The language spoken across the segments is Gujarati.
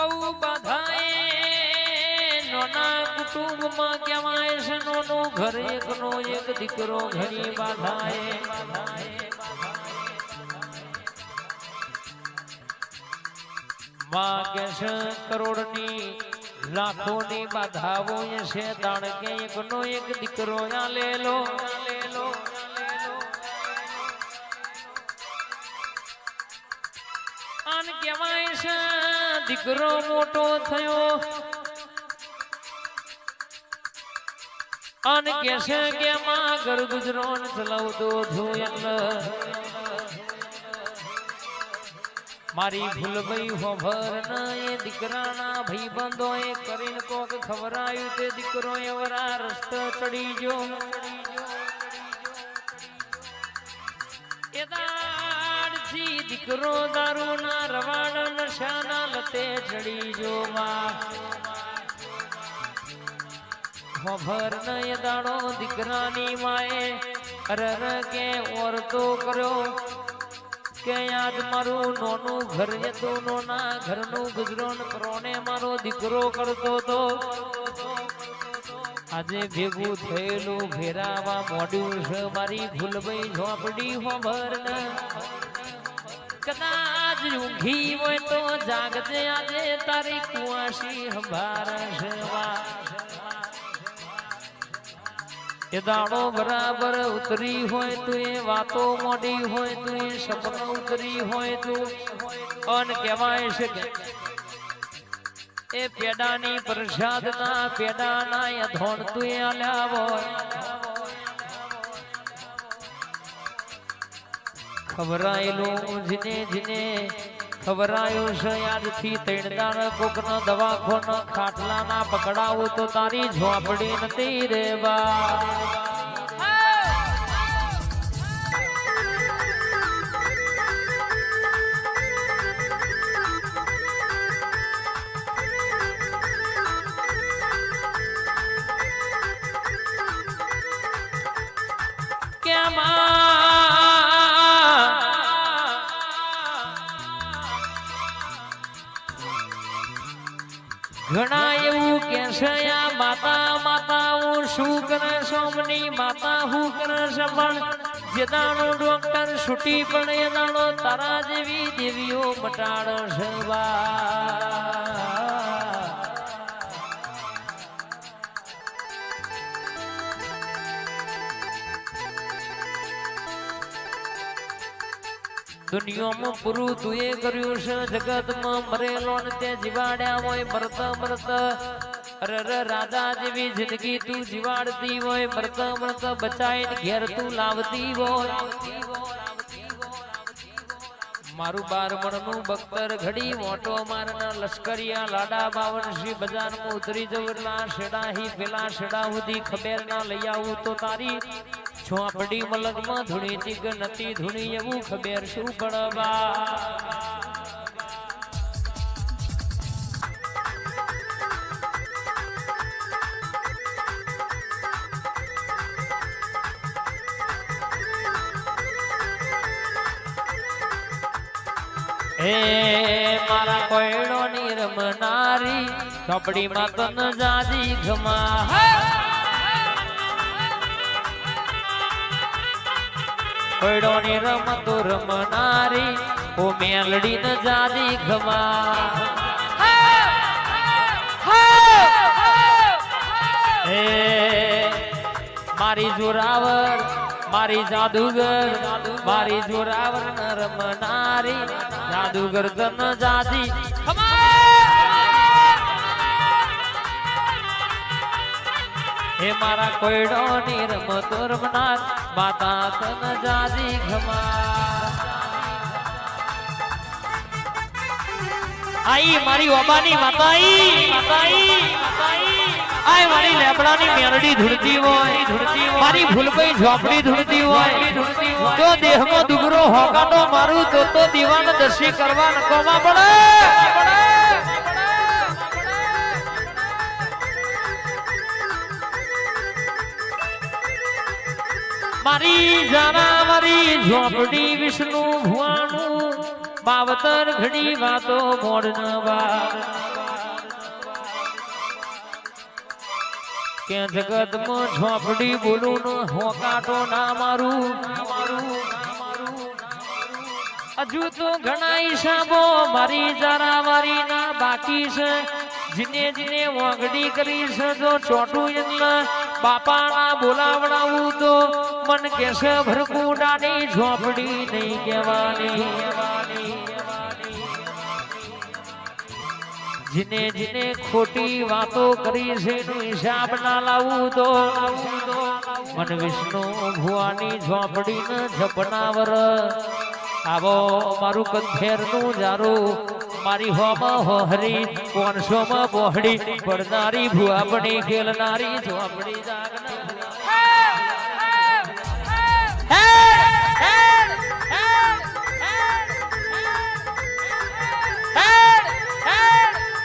બહુ બધાએ નોના કુટુંબમાં કહેવાય છે નોનું ઘર એકનો એક દીકરો ઘણી બાધાએ માં કે છે કરોડની લાખોની બાધાઓ છે તાણ કે એકનો એક દીકરો આ લેલો આન કહેવાય છે દીકરો મોટો થયો આન કે છે કે માં ઘર ગુજરાન ચલાવતો છું એટલે મારી ભૂલભાઈ હોભર ના એ દીકરાના ભાઈ બંધો એ કરીને કોક ખવરાયું તે દીકરો એવરા રસ્તો ચડી ગયો એ દાડથી દીકરો દારૂ ના રવાડ નશાના લતે ચડી ગયો માં હોભર ન એ દાડો દીકરાની માએ અરર કે ઓરતો કર્યો કે આજ મારું નોનું ઘર હતું નોના ઘરનું ગુજરોન પ્રોને મારો દીકરો કરતો તો આજે ભેગું થયેલું ફેરાવા મોડ્યું છે મારી ભૂલભાઈ ઝોપડી હોભર ને કદાચ ઊંઘી હોય તો જાગજે આજે તારી કુવાસી હંભાર છે એ દાડો બરાબર ઉતરી હોય તો એ વાતો મોડી હોય તો એ સપના ઉતરી હોય તો અન કહેવાય છે કે એ પેડાની પ્રસાદના પેડાના એ ધોણ તું એ આલ્યા હોય ખબરાયેલું જીને જીને ખબરાયું છે યાદથી તૈણદાર કોકનો દવાખોનો ખાટલાના પકડાવું તો તારી ઝોપડી નથી રે બા ઘણા એવું કે છે આ માતા માતા હું શું કરે સોમની માતા હું કરે છે પણ જે દાણો ડોક્ટર છૂટી પણ એ દાણો તારા જેવી દેવીઓ મટાડ છે દુનિયામાં પૂરું તું એ કર્યું છે જગતમાં મરેલો ને તે જીવાડ્યા હોય મરતા મરતા અરર રાજા જેવી જિંદગી તું જીવાડતી હોય મરતા મરતા બચાઈને ઘેર તું લાવતી હોય મારું 12 મણનું બખ્તર ઘડી મોટો મારના લશ્કરિયા લાડા 52 બજારમાં ઉતરી જવું એટલા શેડા હી પેલા શેડા સુધી ખબર ના લઈ આવું તો તારી ઝોપડી મલગમાં ધૂણી તીગ નથી ધૂણી એવું ખબર શું પડવા હે મારા કોયડો ની રમનારી ઝોપડી માં તન જાજી ઘમા કોયડો ની રમતો રમનારી ઓ મેલડી ન જાદી ઘમા હે મારી જોરાવર મારી જાદુગર મારી જોરાવર ન રમનારી જાદુગર તન જાદી હે મારા કોયડો ની રમતો રમનાર માતા તન જાદી ઘમા આઈ મારી ઓબાની માતાઈ માતાઈ આય મારી લેબડાની મેરડી ધૂળતી હોય મારી ભૂલભાઈ ઝોપડી ધૂળતી હોય તો દેહમાં દુગરો હોકાટો મારું તો દીવાન દર્શી કરવા નકોમાં પડે મારી જાના મારી ઝોપડી વિષ્ણુ ભુવાનું 52 ઘડી વાતો મોડ ન વા કે જગતમાં ઝોપડી બોલું ન હોકાટો ના મારું હજુ તો ઘણા હિસાબો મારી જરા મારી ના બાકી છે જીને જીને વાગડી કરી છે જો ચોટું એમના બાપા ના બોલાવડાવું તો મન કેશે ભરકુડાની ઝોપડી નહીં કહેવાની જીને જીને ખોટી વાતો કરી છે એનો હિસાબ ના લાવું તો મન વિષ્ણુ ભુવાની ઝોપડી ને જપનાવર આવો મારું કંધેર નું જારું મારી હોમાં હોહરી 500 માં બોહડી પડનારી ભુવા બની ખેલનારી ઝોપડી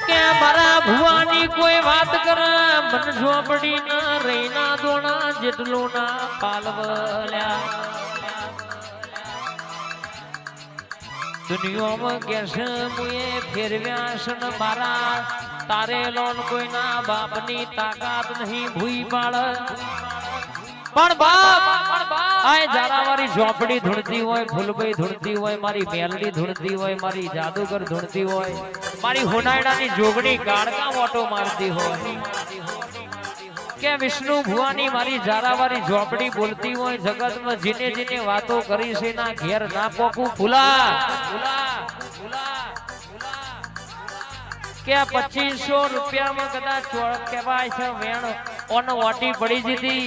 કે મારા ભુવાની કોઈ વાત કરે મન ઝોપડી ના રૈના દોણા જેટલું ના પાલવલ્યા દુનિયામાં કેસે મુએ ફેરવ્યા સન મારા તારે લોન કોઈના બાપની તાકાત નહીં ભૂઈ પાડ પણ બાપ આય જારાવારી ઝોપડી ધૂણતી હોય ફૂલભાઈ ધૂણતી હોય મારી મેલડી ધૂણતી હોય મારી જાદુગર ધૂણતી હોય મારી હોનાયડાની જોગણી કાળકા મોટો મારતી હોય કે વિષ્ણુ ભુવાની મારી જારાવારી ઝોપડી બોલતી હોય જગતમાં જીને જીને વાતો કરી છે ના ઘેર ના પોકું ફૂલા કે 2500 રૂપિયામાં કદાચ કહેવાય છે વેણ ઓન વાટી પડી જીતી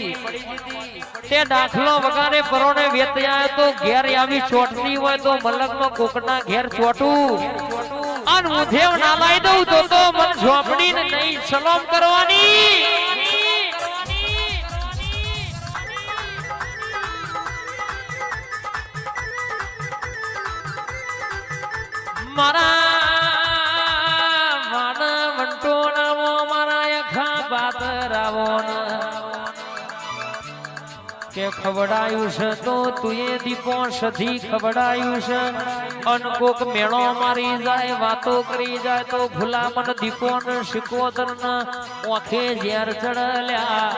તે દાખલો વગારે પરોને વેત્યા તો ઘેર આવી ચોટતી હોય તો મલકનો કોકના ઘેર ચોટું અન મુધેવ ના લાઈ દઉં તો મન ઝોપડી ને નહીં સલામ કરવાની મારા વાન વંટો નાવો મારા અખા પાતરાવો કે ખવડાયું છે તો તુએ દીપો સધી ખવડાયું છે અન કોક મેળો મારી જાય વાતો કરી જાય તો ભૂલા મન દીપો ને શિકોતર ને ઓખે ઝેર ચડલ્યા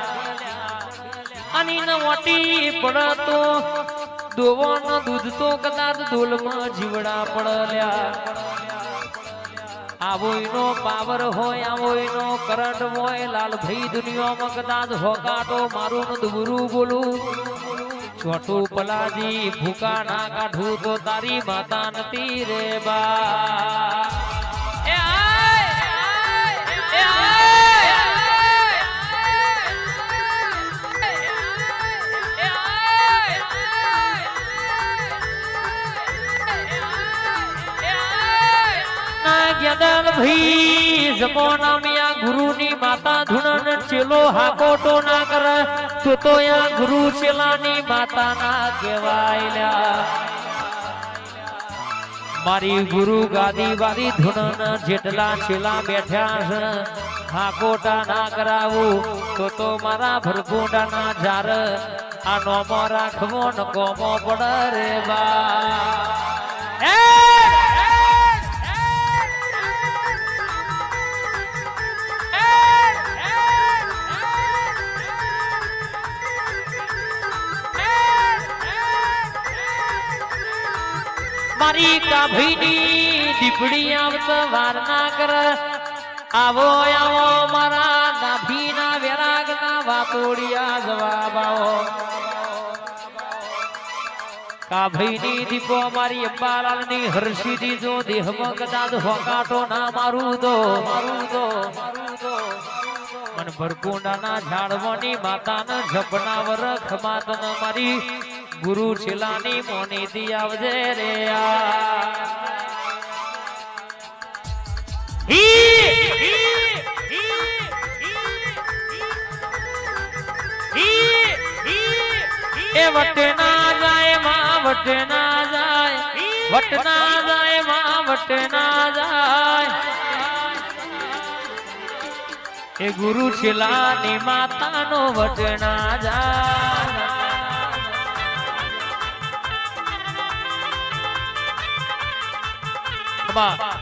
અની ન વાટી પડતો દોવો ન દૂધ તો કદાચ દોલમાં જીવડા પડલ્યા આવો એનો પાવર હોય આવો એનો કરંટ હોય લાલભાઈ દુનિયામાં કદાચ હોકાટો મારું ન દુરું બોલું ચોટું પલાજી ભૂકા ના કાઢું તો તારી માતા નથી રે બા ભાઈ જમોના મિયા ગુરુની માતા ધૂણન ચેલો હાકોટો ના કરે તો યા ગુરુ ચેલાની માતા ના કહેવાયલા મારી ગુરુ ગાદી વાળી ધૂણન જેટલા ચેલા બેઠ્યા છે હાકોટા ના કરાવું તો મારા ભરગુંડા ના જાર આ નોમો રાખવો ન કોમો પડ રે બા મારી કાભીની દીપડી આવતા વાર ના કર આવો આવો મારા નાભીના વેરાગના વાતોડિયા જવાબ આવો કાભીની દીપો મારી અંબાલાલની હર્ષિદી જો દેહમાં કદાચ હોકાટો ના મારું તો મન ભરકુંડાના ઝાડવાની માતાના ઝપના વરખ માતન મારી ગુરુ છેલાની મોની દી આવજે રે એ વટે ના જાય માં વટે ના જાય વટ ના જાય માં વટે ના જાય એ ગુરુ છેલાની માતાનો વટે ના જાય Come on.